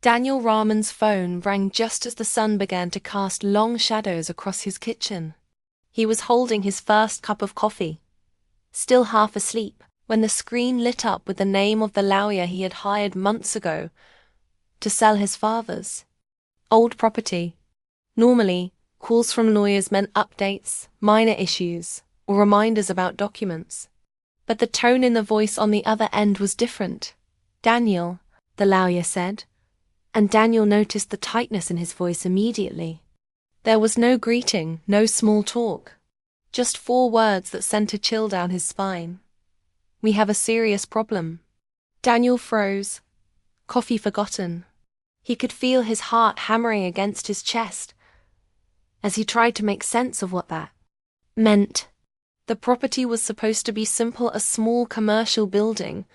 Daniel Rahman's phone rang just as the sun began to cast long shadows across his kitchen. He was holding his first cup of coffee, still half asleep, when the screen lit up with the name of the lawyer he had hired months ago to sell his father's old property. Normally, calls from lawyers meant updates, minor issues, or reminders about documents. But the tone in the voice on the other end was different. "Daniel," the lawyer said, and Daniel noticed the tightness in his voice immediately. There was no greeting, no small talk, just 4 words that sent a chill down his spine. "We have a serious problem." Daniel froze, coffee forgotten. He could feel his heart hammering against his chest as he tried to make sense of what that meant. The property was supposed to be simple, a small commercial building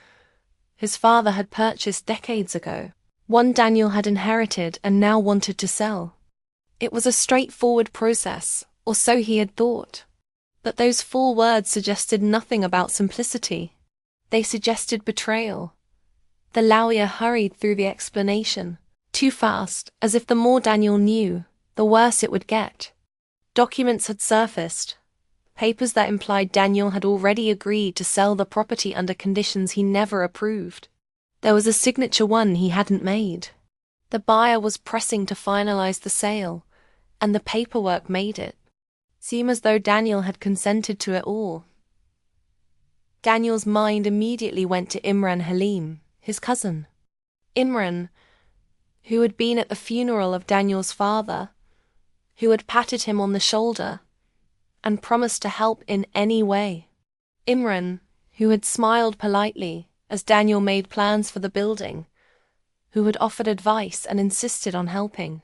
his father had purchased decades ago, one Daniel had inherited and now wanted to sell. It was a straightforward process, or so he had thought. But those 4 words suggested nothing about simplicity. They suggested betrayal. The lawyer hurried through the explanation, too fast, as if the more Daniel knew, the worse it would get. Documents had surfaced, papers that implied Daniel had already agreed to sell the property under conditions he never approved. There was a signature one he hadn't made. The buyer was pressing to finalize the sale, and the paperwork made it seem as though Daniel had consented to it all. Daniel's mind immediately went to Imran Halim, his cousin. Imran, who had been at the funeral of Daniel's father, who had patted him on the shoulder and promised to help in any way. Imran, who had smiled politely as Daniel made plans for the building, who had offered advice and insisted on helping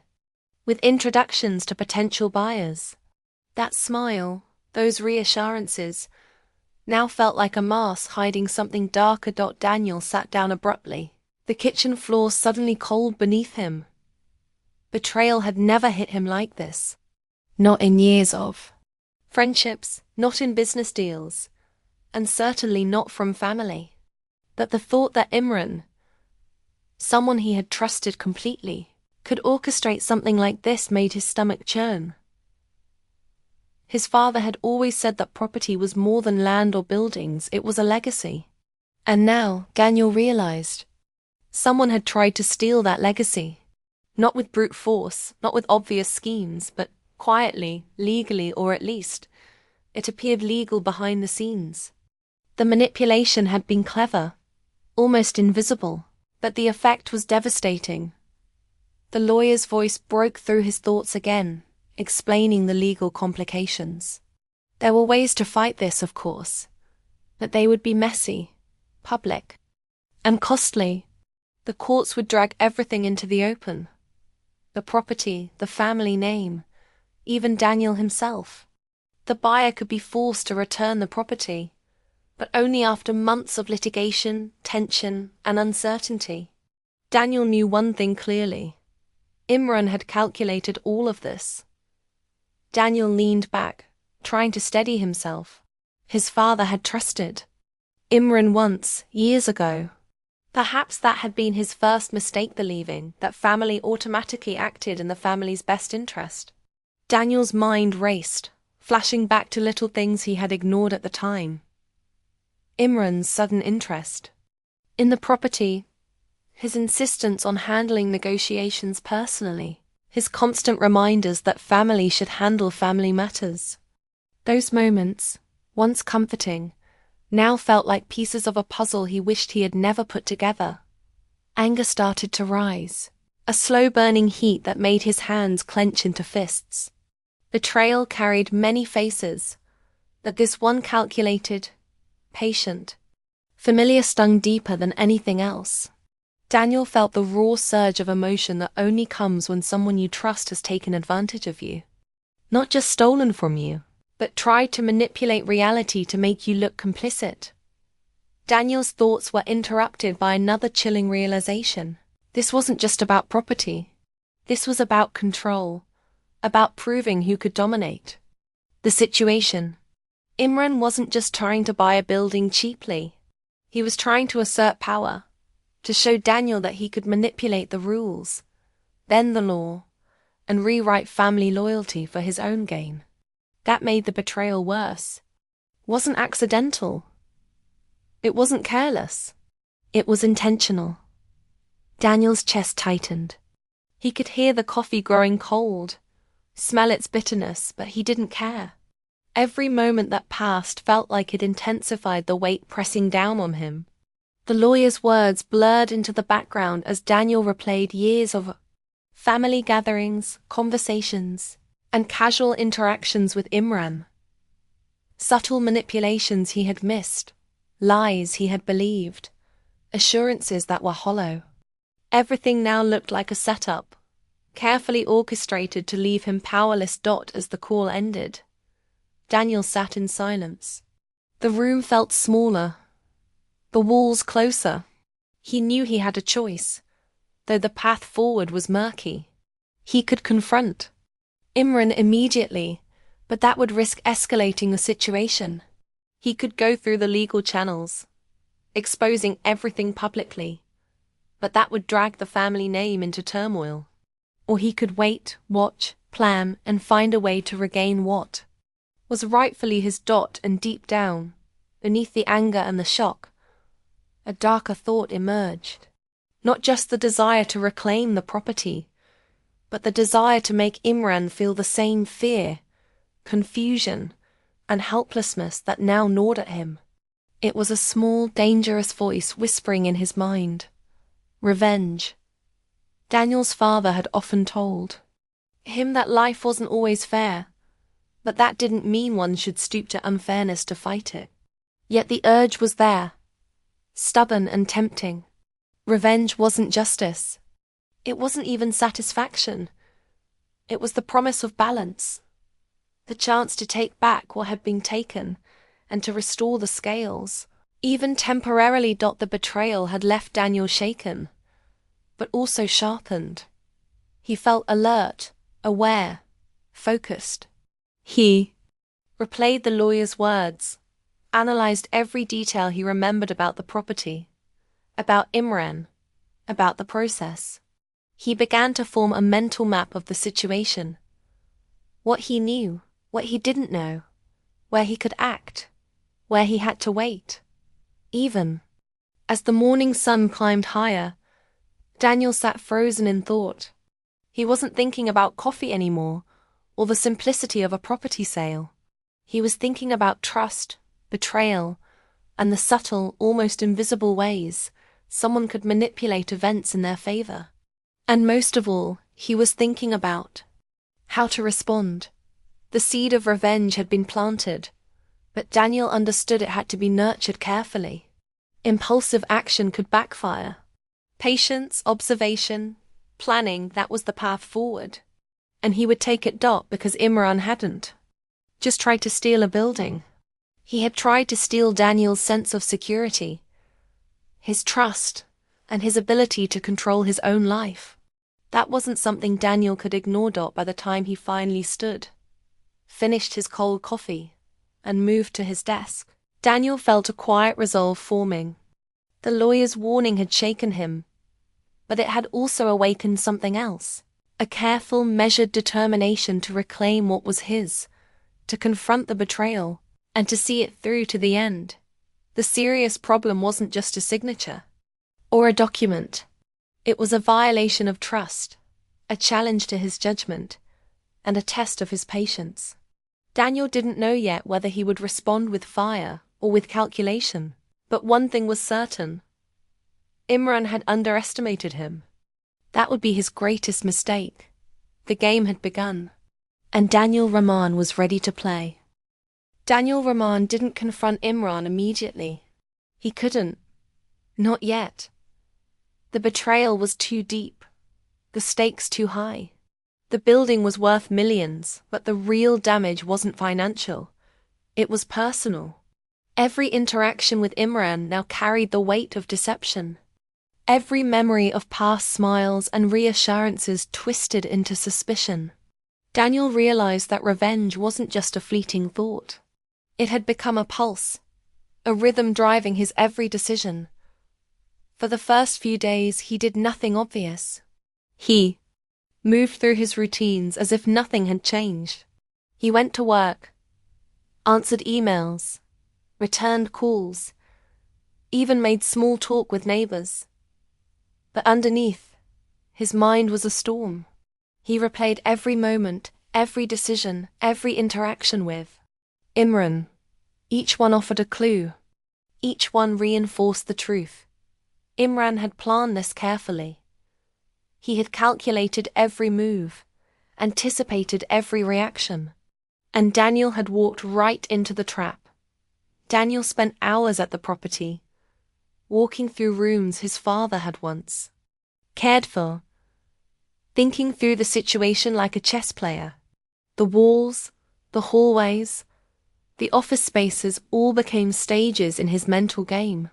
with introductions to potential buyers. That smile, those reassurances, now felt like a mask hiding something darker. Daniel sat down abruptly, the kitchen floor suddenly cold beneath him. Betrayal had never hit him like this. Not in years of friendships, not in business deals, and certainly not from family. But the thought that Imran, someone he had trusted completely, could orchestrate something like this made his stomach churn. His father had always said that property was more than land or buildings, it was a legacy. And now, Daniel realized, someone had tried to steal that legacy. Not with brute force, not with obvious schemes, but quietly, legally, or at least, it appeared legal behind the scenes. The manipulation had been clever, almost invisible, but the effect was devastating. The lawyer's voice broke through his thoughts again, explaining the legal complications. There were ways to fight this, of course, but they would be messy, public, and costly. The courts would drag everything into the open. The property, the family name, even Daniel himself. The buyer could be forced to return the property, but only after months of litigation, tension, and uncertainty. Daniel knew one thing clearly. Imran had calculated all of this. Daniel leaned back, trying to steady himself. His father had trusted Imran once, years ago. Perhaps that had been his first mistake, believing that family automatically acted in the family's best interest. Daniel's mind raced, flashing back to little things he had ignored at the time. Imran's sudden interest in the property, his insistence on handling negotiations personally, his constant reminders that family should handle family matters. Those moments, once comforting, now felt like pieces of a puzzle he wished he had never put together. Anger started to rise, a slow-burning heat that made his hands clench into fists. Betrayal carried many faces, but this one calculated, patient, familiar stung deeper than anything else. Daniel felt the raw surge of emotion that only comes when someone you trust has taken advantage of you. Not just stolen from you, but tried to manipulate reality to make you look complicit. Daniel's thoughts were interrupted by another chilling realization. This wasn't just about property. This was about control, about proving who could dominate the situation. Imran wasn't just trying to buy a building cheaply. He was trying to assert power, to show Daniel that he could manipulate the rules, bend the law, and rewrite family loyalty for his own gain. That made the betrayal worse. It wasn't accidental. It wasn't careless. It was intentional. Daniel's chest tightened. He could hear the coffee growing cold, smell its bitterness, but he didn't care. Every moment that passed felt like it intensified the weight pressing down on him. The lawyer's words blurred into the background as Daniel replayed years of family gatherings, conversations, and casual interactions with Imran. Subtle manipulations he had missed, lies he had believed, assurances that were hollow. Everything now looked like a setup, carefully orchestrated to leave him powerless. As the call ended, Daniel sat in silence. The room felt smaller, the walls closer. He knew he had a choice, though the path forward was murky. He could confront Imran immediately, but that would risk escalating the situation. He could go through the legal channels, exposing everything publicly, but that would drag the family name into turmoil. Or he could wait, watch, plan, and find a way to regain what was rightfully his. And deep down, beneath the anger and the shock, a darker thought emerged. Not just the desire to reclaim the property, but the desire to make Imran feel the same fear, confusion, and helplessness that now gnawed at him. It was a small, dangerous voice whispering in his mind. Revenge. Daniel's father had often told him that life wasn't always fair, but that didn't mean one should stoop to unfairness to fight it. Yet the urge was there, stubborn and tempting. Revenge wasn't justice. It wasn't even satisfaction. It was the promise of balance, the chance to take back what had been taken and to restore the scales, even temporarily. The betrayal had left Daniel shaken, but also sharpened. He felt alert, aware, focused. He replayed the lawyer's words, analyzed every detail he remembered about the property, about Imran, about the process. He began to form a mental map of the situation. What he knew, what he didn't know, where he could act, where he had to wait. Even as the morning sun climbed higher, Daniel sat frozen in thought. He wasn't thinking about coffee anymore, or the simplicity of a property sale. He was thinking about trust, betrayal, and the subtle, almost invisible ways someone could manipulate events in their favor. And most of all, he was thinking about how to respond. The seed of revenge had been planted, but Daniel understood it had to be nurtured carefully. Impulsive action could backfire. Patience, observation, planning, that was the path forward. And he would take it because Imran hadn't just tried to steal a building. He had tried to steal Daniel's sense of security, his trust, and his ability to control his own life. That wasn't something Daniel could ignore. By the time he finally stood, finished his cold coffee, and moved to his desk, Daniel felt a quiet resolve forming. The lawyer's warning had shaken him, but it had also awakened something else. A careful, measured determination to reclaim what was his, to confront the betrayal, and to see it through to the end. The serious problem wasn't just a signature or a document. It was a violation of trust, a challenge to his judgment, and a test of his patience. Daniel didn't know yet whether he would respond with fire or with calculation, but one thing was certain. Imran had underestimated him. That would be his greatest mistake. The game had begun, and Daniel Rahman was ready to play. Daniel Rahman didn't confront Imran immediately. He couldn't. Not yet. The betrayal was too deep, the stakes too high. The building was worth millions, but the real damage wasn't financial. It was personal. Every interaction with Imran now carried the weight of deception. Every memory of past smiles and reassurances twisted into suspicion. Daniel realized that revenge wasn't just a fleeting thought. It had become a pulse, a rhythm driving his every decision. For the first few days, he did nothing obvious. He moved through his routines as if nothing had changed. He went to work, answered emails, returned calls, even made small talk with neighbors. But underneath, his mind was a storm. He replayed every moment, every decision, every interaction with Imran. Each one offered a clue. Each one reinforced the truth. Imran had planned this carefully. He had calculated every move, anticipated every reaction. And Daniel had walked right into the trap. Daniel spent hours at the property, walking through rooms his father had once cared for, thinking through the situation like a chess player. The walls, the hallways, the office spaces all became stages in his mental game.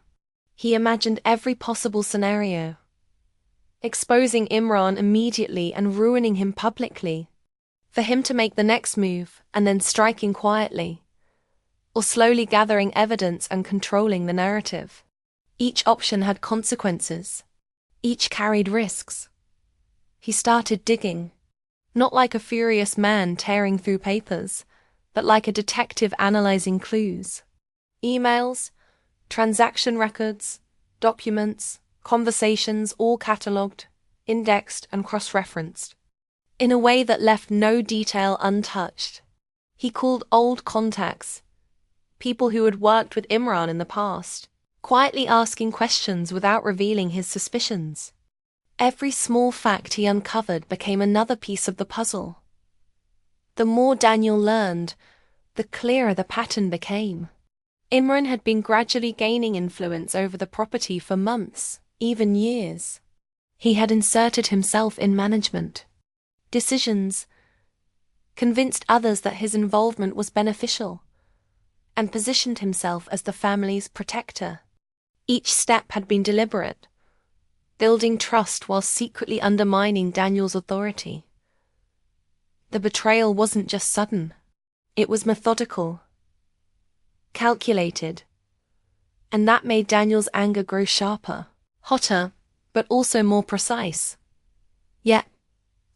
He imagined every possible scenario, exposing Imran immediately and ruining him publicly, for him to make the next move and then striking quietly, or slowly gathering evidence and controlling the narrative. Each option had consequences. Each carried risks. He started digging, not like a furious man tearing through papers, but like a detective analyzing clues. Emails, transaction records, documents, conversations, all catalogued, indexed, and cross-referenced, in a way that left no detail untouched. He called old contacts, people who had worked with Imran in the past, quietly asking questions without revealing his suspicions. Every small fact he uncovered became another piece of the puzzle. The more Daniel learned, the clearer the pattern became. Imran had been gradually gaining influence over the property for months, even years. He had inserted himself in management, decisions, convinced others that his involvement was beneficial, and positioned himself as the family's protector. Each step had been deliberate, building trust while secretly undermining Daniel's authority. The betrayal wasn't just sudden. It was methodical, calculated, and that made Daniel's anger grow sharper, hotter, but also more precise. Yet,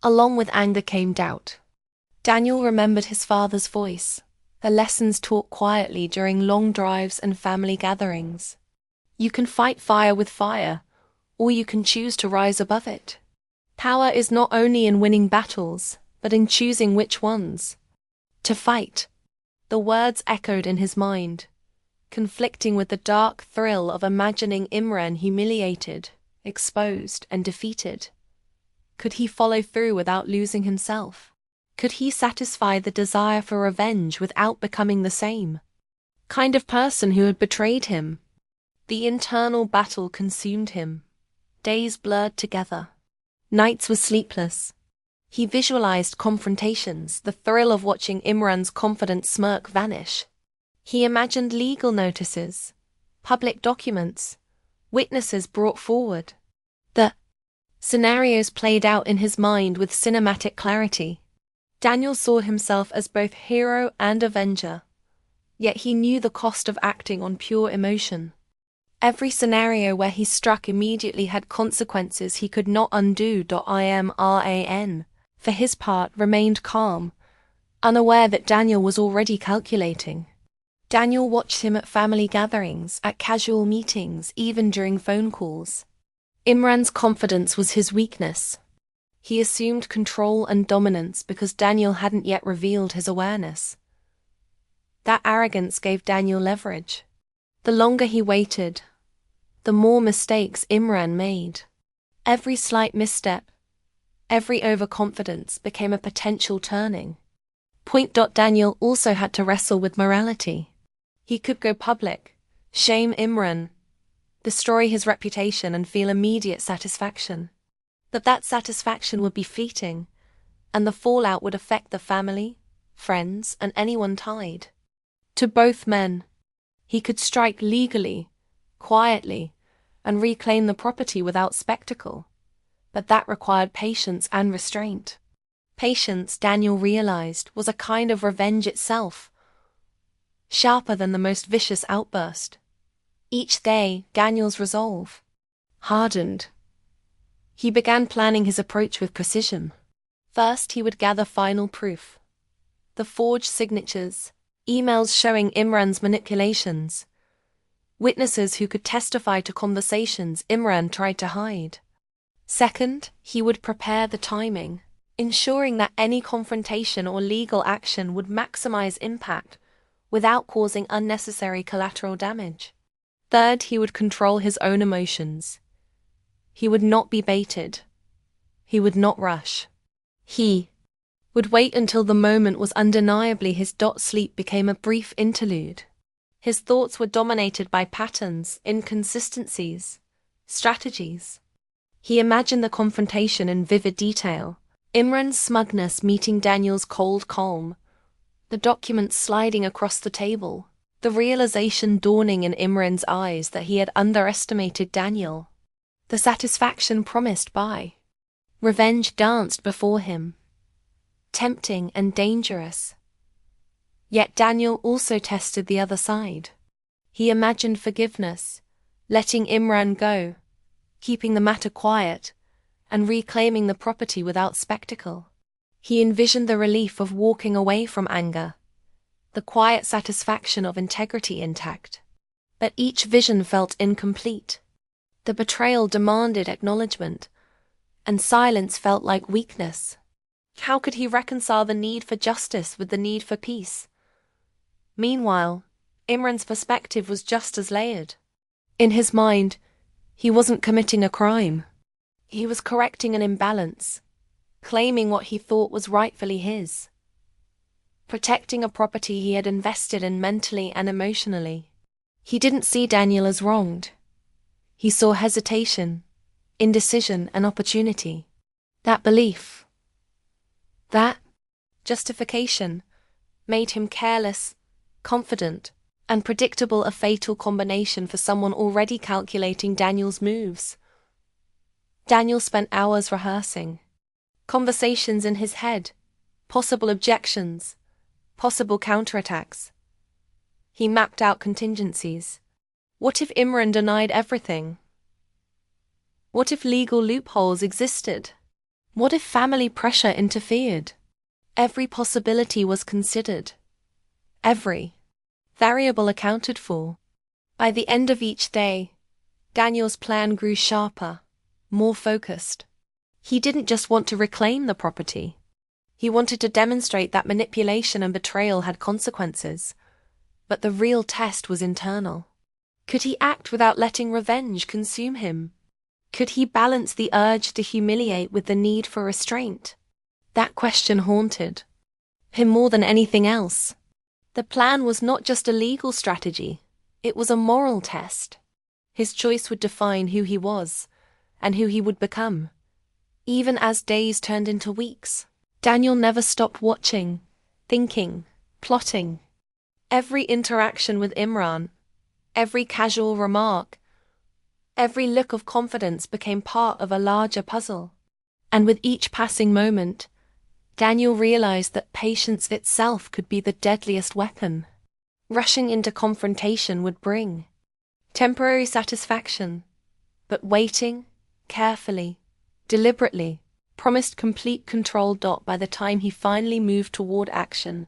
along with anger came doubt. Daniel remembered his father's voice, the lessons taught quietly during long drives and family gatherings. You can fight fire with fire, or you can choose to rise above it. Power is not only in winning battles, but in choosing which ones to fight. The words echoed in his mind, conflicting with the dark thrill of imagining Imran humiliated, exposed, and defeated. Could he follow through without losing himself? Could he satisfy the desire for revenge without becoming the same kind of person who had betrayed him? The internal battle consumed him. Days blurred together. Nights were sleepless. He visualized confrontations, the thrill of watching Imran's confident smirk vanish. He imagined legal notices, public documents, witnesses brought forward. The scenarios played out in his mind with cinematic clarity. Daniel saw himself as both hero and avenger, yet he knew the cost of acting on pure emotion. Every scenario where he struck immediately had consequences he could not undo. Imran, for his part, remained calm, unaware that Daniel was already calculating. Daniel watched him at family gatherings, at casual meetings, even during phone calls. Imran's confidence was his weakness. He assumed control and dominance because Daniel hadn't yet revealed his awareness. That arrogance gave Daniel leverage. The longer he waited, the more mistakes Imran made. Every slight misstep, every overconfidence became a potential turning point. Daniel also had to wrestle with morality. He could go public, shame Imran, destroy his reputation, and feel immediate satisfaction. But that satisfaction would be fleeting, and the fallout would affect the family, friends, and anyone tied to both men. He could strike legally, quietly, and reclaim the property without spectacle, but that required patience and restraint. Patience, Daniel realized, was a kind of revenge itself, sharper than the most vicious outburst. Each day, Daniel's resolve hardened. He began planning his approach with precision. First, he would gather final proof. The forged signatures, emails showing Imran's manipulations, witnesses who could testify to conversations Imran tried to hide. Second, he would prepare the timing, ensuring that any confrontation or legal action would maximize impact without causing unnecessary collateral damage. Third, he would control his own emotions. He would not be baited. He would not rush. He would wait until the moment was undeniably his. Sleep became a brief interlude. His thoughts were dominated by patterns, inconsistencies, strategies. He imagined the confrontation in vivid detail. Imran's smugness meeting Daniel's cold calm, the documents sliding across the table, the realization dawning in Imran's eyes that he had underestimated Daniel, the satisfaction promised by revenge danced before him, tempting and dangerous. Yet Daniel also tested the other side. He imagined forgiveness, letting Imran go, keeping the matter quiet, and reclaiming the property without spectacle. He envisioned the relief of walking away from anger, the quiet satisfaction of integrity intact. But each vision felt incomplete. The betrayal demanded acknowledgement, and silence felt like weakness. How could he reconcile the need for justice with the need for peace? Meanwhile, Imran's perspective was just as layered. In his mind, he wasn't committing a crime. He was correcting an imbalance, claiming what he thought was rightfully his, protecting a property he had invested in mentally and emotionally. He didn't see Daniel as wronged. He saw hesitation, indecision, and opportunity. That belief, that justification, made him careless, confident, and predictable, a fatal combination for someone already calculating Daniel's moves. Daniel spent hours rehearsing, conversations in his head, possible objections, possible counterattacks. He mapped out contingencies. What if Imran denied everything? What if legal loopholes existed? What if family pressure interfered? Every possibility was considered. Every variable accounted for. By the end of each day, Daniel's plan grew sharper, more focused. He didn't just want to reclaim the property. He wanted to demonstrate that manipulation and betrayal had consequences. But the real test was internal. Could he act without letting revenge consume him? Could he balance the urge to humiliate with the need for restraint? That question haunted him more than anything else. The plan was not just a legal strategy, it was a moral test. His choice would define who he was, and who he would become. Even as days turned into weeks, Daniel never stopped watching, thinking, plotting. Every interaction with Imran, every casual remark, every look of confidence became part of a larger puzzle. And with each passing moment, Daniel realized that patience itself could be the deadliest weapon. Rushing into confrontation would bring temporary satisfaction, but waiting, carefully, deliberately, promised complete control. By the time he finally moved toward action,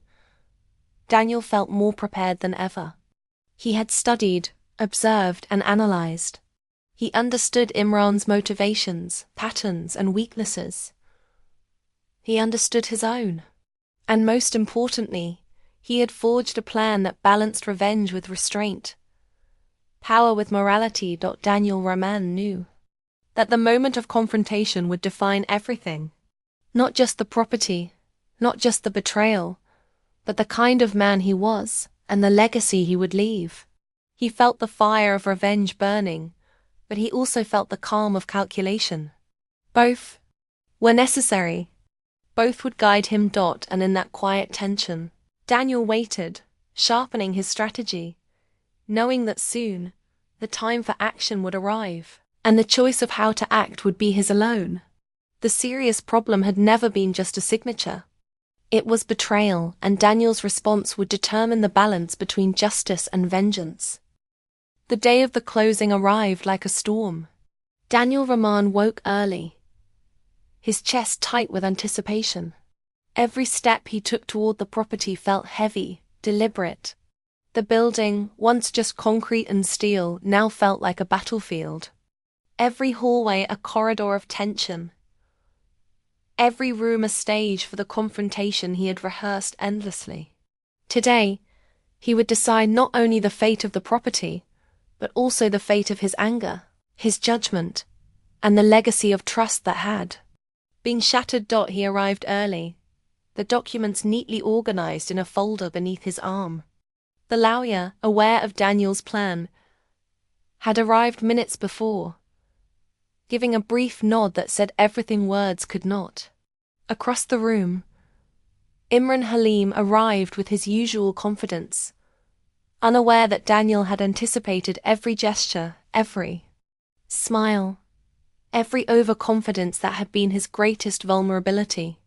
Daniel felt more prepared than ever. He had studied, observed, and analyzed. He understood Imran's motivations, patterns, and weaknesses. He understood his own. And most importantly, he had forged a plan that balanced revenge with restraint, power with morality. Daniel Rahman knew that the moment of confrontation would define everything. Not just the property, not just the betrayal, but the kind of man he was and the legacy he would leave. He felt the fire of revenge burning, but he also felt the calm of calculation. Both were necessary. Both would guide him. And in that quiet tension, Daniel waited, sharpening his strategy, knowing that soon the time for action would arrive, and the choice of how to act would be his alone. The serious problem had never been just a signature. It was betrayal, and Daniel's response would determine the balance between justice and vengeance. The day of the closing arrived like a storm. Daniel Rahman woke early, his chest tight with anticipation. Every step he took toward the property felt heavy, deliberate. The building, once just concrete and steel, now felt like a battlefield. Every hallway a corridor of tension. Every room a stage for the confrontation he had rehearsed endlessly. Today, he would decide not only the fate of the property, but also the fate of his anger, his judgment, and the legacy of trust that had been shattered. He arrived early, the documents neatly organized in a folder beneath his arm. The lawyer, aware of Daniel's plan, had arrived minutes before, giving a brief nod that said everything words could not. Across the room, Imran Halim arrived with his usual confidence, unaware that Daniel had anticipated every gesture, every smile, every overconfidence that had been his greatest vulnerability.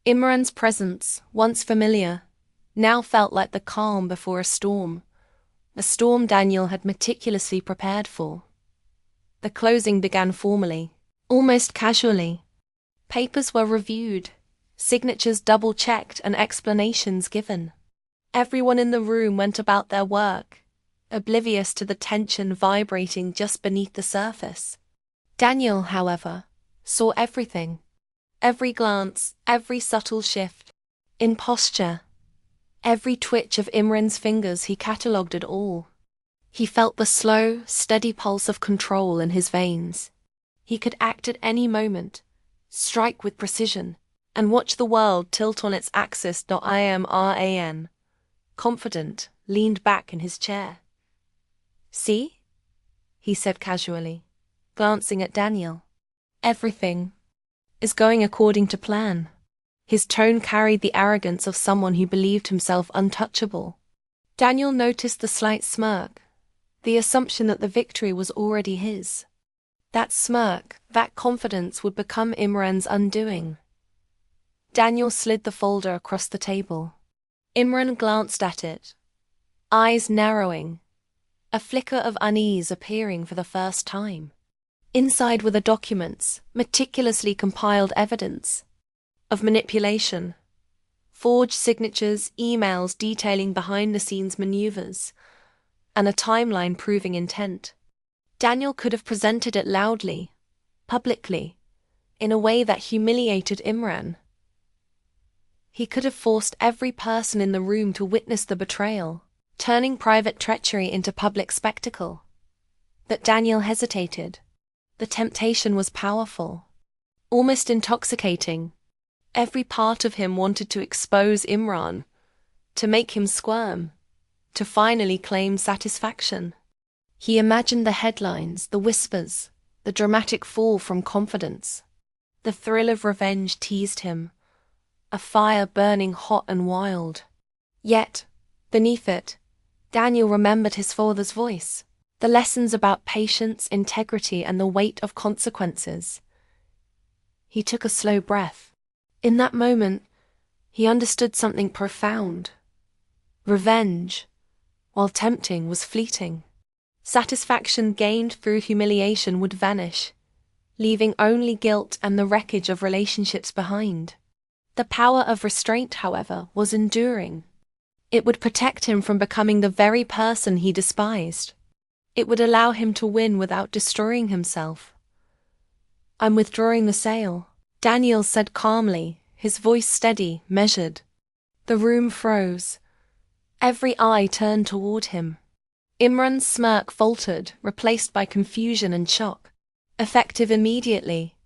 Imran's presence, once familiar, now felt like the calm before a storm Daniel had meticulously prepared for. The closing began formally, almost casually. Papers were reviewed, signatures double-checked, and explanations given. Everyone in the room went about their work, oblivious to the tension vibrating just beneath the surface. Daniel, however, saw everything. Every glance, every subtle shift in posture, every twitch of Imran's fingers. He catalogued it all. He felt the slow, steady pulse of control in his veins. He could act at any moment, strike with precision, and watch the world tilt on its axis. Imran, confident, leaned back in his chair. "See?" he said casually, glancing at Daniel. "Everything is going according to plan." His tone carried the arrogance of someone who believed himself untouchable. Daniel noticed the slight smirk, the assumption that the victory was already his. That smirk, that confidence would become Imran's undoing. Daniel slid the folder across the table. Imran glanced at it, eyes narrowing, a flicker of unease appearing for the first time. Inside were the documents, meticulously compiled evidence of manipulation, forged signatures, emails detailing behind-the-scenes maneuvers, and a timeline proving intent. Daniel could have presented it loudly, publicly, in a way that humiliated Imran. He could have forced every person in the room to witness the betrayal, turning private treachery into public spectacle. But Daniel hesitated. The temptation was powerful, almost intoxicating. Every part of him wanted to expose Imran, to make him squirm, to finally claim satisfaction. He imagined the headlines, the whispers, the dramatic fall from confidence. The thrill of revenge teased him, a fire burning hot and wild. Yet, beneath it, Daniel remembered his father's voice, the lessons about patience, integrity, and the weight of consequences. He took a slow breath. In that moment, he understood something profound. Revenge, while tempting, was fleeting. Satisfaction gained through humiliation would vanish, leaving only guilt and the wreckage of relationships behind. The power of restraint, however, was enduring. It would protect him from becoming the very person he despised. It would allow him to win without destroying himself. "I'm withdrawing the sale," Daniel said calmly, his voice steady, measured. The room froze. Every eye turned toward him. Imran's smirk faltered, replaced by confusion and shock. "Effective immediately,"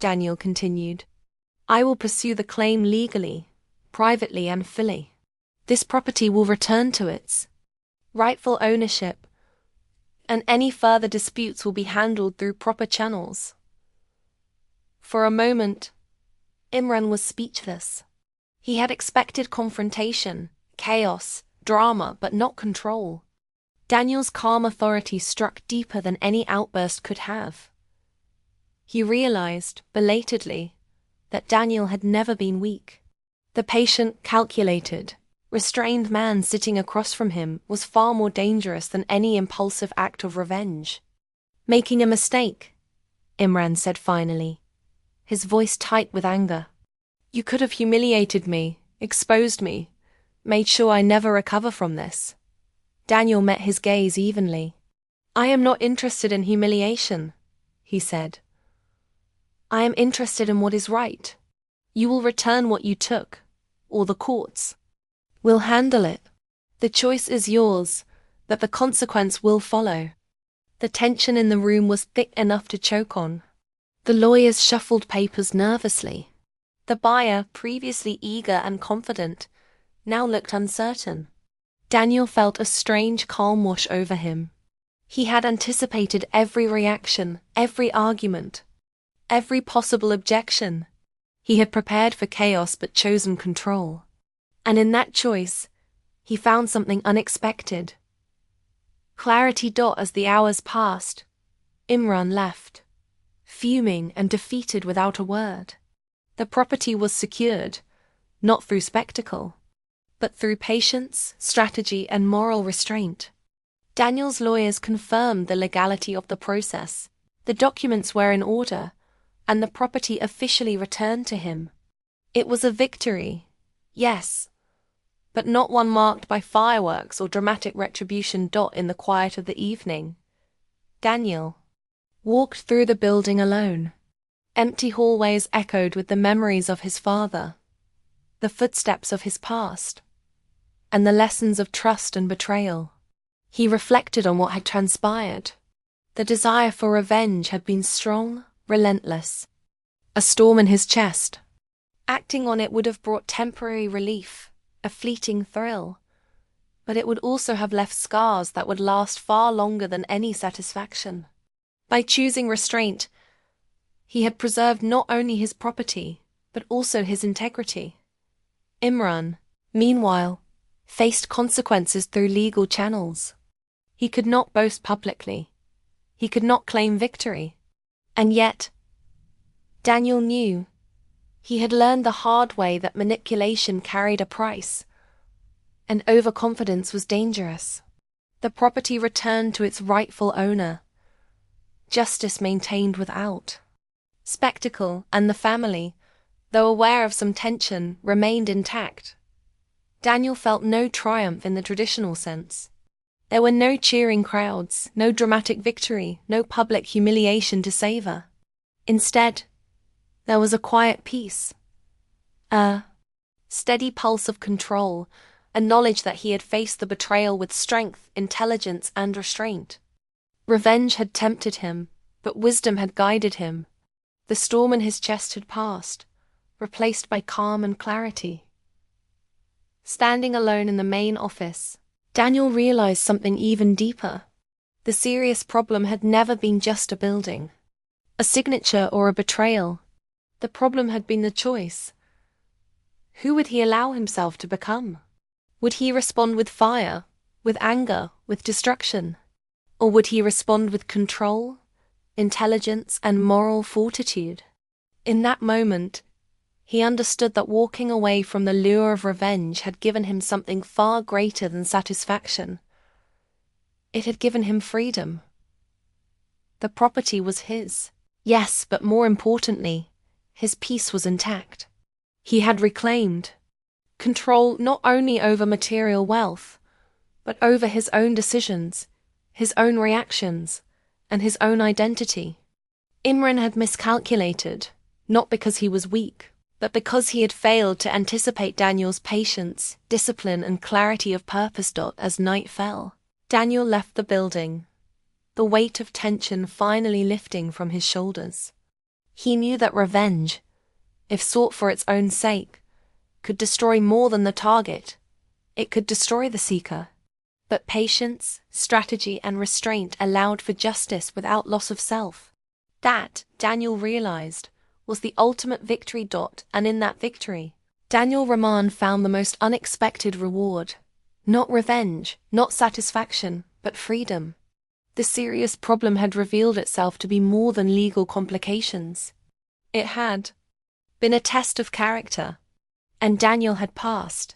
Daniel continued. "I will pursue the claim legally, privately, and fully. This property will return to its rightful ownership, and any further disputes will be handled through proper channels." For a moment, Imran was speechless. He had expected confrontation, chaos, drama, but not control. Daniel's calm authority struck deeper than any outburst could have. He realized, belatedly, that Daniel had never been weak. The patient, calculated, restrained man sitting across from him was far more dangerous than any impulsive act of revenge. Making a mistake, Imran said finally, his voice tight with anger. You could have humiliated me, exposed me, made sure I never recover from this. Daniel met his gaze evenly. I am not interested in humiliation, he said. I am interested in what is right. You will return what you took, or the courts will handle it. The choice is yours, but the consequence will follow. The tension in the room was thick enough to choke on. The lawyers shuffled papers nervously. The buyer, previously eager and confident, now looked uncertain. Daniel felt a strange calm wash over him. He had anticipated every reaction, every argument, every possible objection. He had prepared for chaos but chosen control. And in that choice, he found something unexpected. Clarity. As the hours passed, Imran left, fuming and defeated without a word. The property was secured, not through spectacle, but through patience, strategy, and moral restraint. Daniel's lawyers confirmed the legality of the process. The documents were in order, and the property officially returned to him. It was a victory, yes, but not one marked by fireworks or dramatic retribution. In the quiet of the evening, Daniel walked through the building alone. Empty hallways echoed with the memories of his father, the footsteps of his past, and the lessons of trust and betrayal. He reflected on what had transpired. The desire for revenge had been strong, relentless. A storm in his chest. Acting on it would have brought temporary relief, a fleeting thrill, but it would also have left scars that would last far longer than any satisfaction. By choosing restraint, he had preserved not only his property, but also his integrity. Imran, meanwhile, faced consequences through legal channels. He could not boast publicly. He could not claim victory. And yet, Daniel knew. He had learned the hard way that manipulation carried a price, and overconfidence was dangerous. The property returned to its rightful owner. Justice maintained without. Spectacle and the family, though aware of some tension, remained intact. Daniel felt no triumph in the traditional sense. There were no cheering crowds, no dramatic victory, no public humiliation to savor. Instead, there was a quiet peace, a steady pulse of control, a knowledge that he had faced the betrayal with strength, intelligence, and restraint. Revenge had tempted him, but wisdom had guided him. The storm in his chest had passed, replaced by calm and clarity. Standing alone in the main office, Daniel realized something even deeper. The serious problem had never been just a building, a signature, or a betrayal. The problem had been the choice. Who would he allow himself to become? Would he respond with fire, with anger, with destruction? Or would he respond with control, intelligence, and moral fortitude? In that moment, he understood that walking away from the lure of revenge had given him something far greater than satisfaction. It had given him freedom. The property was his. Yes, but more importantly, his peace was intact. He had reclaimed control not only over material wealth, but over his own decisions, his own reactions, and his own identity. Imran had miscalculated, not because he was weak, but because he had failed to anticipate Daniel's patience, discipline, and clarity of purpose. As night fell, Daniel left the building, the weight of tension finally lifting from his shoulders. He knew that revenge, if sought for its own sake, could destroy more than the target. It could destroy the seeker. But patience, strategy, and restraint allowed for justice without loss of self. That, Daniel realized, was the ultimate victory. And in that victory, Daniel Rahman found the most unexpected reward. Not revenge, not satisfaction, but freedom. The serious problem had revealed itself to be more than legal complications. It had been a test of character. And Daniel had passed.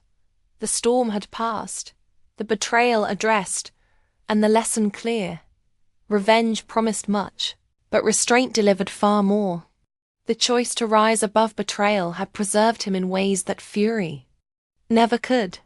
The storm had passed, the betrayal addressed, and the lesson clear. Revenge promised much, But restraint delivered far more. The choice to rise above betrayal had preserved him in ways that fury never could.